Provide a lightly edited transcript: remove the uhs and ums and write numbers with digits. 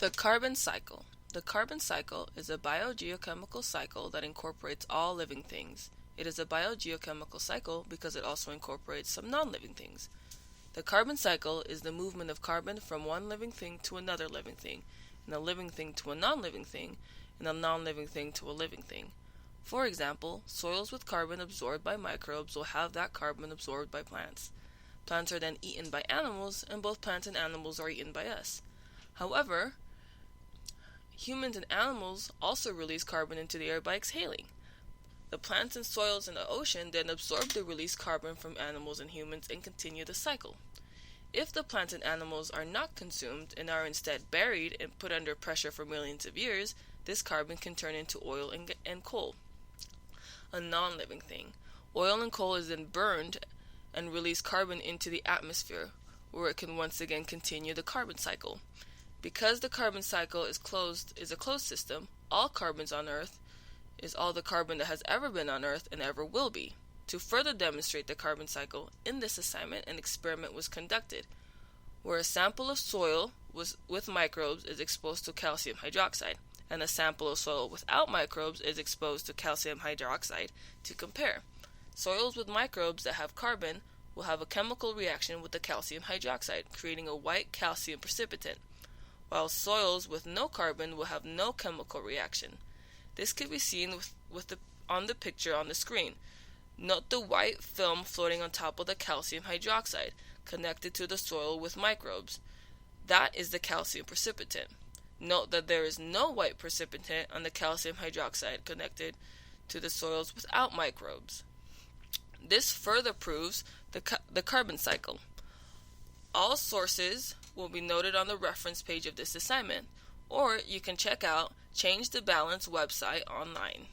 The carbon cycle. The carbon cycle is a biogeochemical cycle that incorporates all living things. It is a biogeochemical cycle because it also incorporates some non-living things. The carbon cycle is the movement of carbon from one living thing to another living thing, and a living thing to a non-living thing, and a non-living thing to a living thing. For example, soils with carbon absorbed by microbes will have that carbon absorbed by plants. Plants are then eaten by animals, and both plants and animals are eaten by us. However, humans and animals also release carbon into the air by exhaling. The plants and soils in the ocean then absorb the released carbon from animals and humans and continue the cycle. If the plants and animals are not consumed and are instead buried and put under pressure for millions of years, this carbon can turn into oil and coal. A non-living thing. Oil and coal is then burned and release carbon into the atmosphere, where it can once again continue the carbon cycle. Because the carbon cycle is a closed system, all carbons on Earth is all the carbon that has ever been on Earth and ever will be. To further demonstrate the carbon cycle, in this assignment an experiment was conducted, where a sample of soil with microbes is exposed to calcium hydroxide, and a sample of soil without microbes is exposed to calcium hydroxide to compare. Soils with microbes that have carbon will have a chemical reaction with the calcium hydroxide, creating a white calcium precipitate, while soils with no carbon will have no chemical reaction. This can be seen on the picture on the screen. Note the white film floating on top of the calcium hydroxide, connected to the soil with microbes. That is the calcium precipitate. Note that there is no white precipitate on the calcium hydroxide connected to the soils without microbes. This further proves the carbon cycle. All sources will be noted on the reference page of this assignment, or you can check out Change the Balance website online.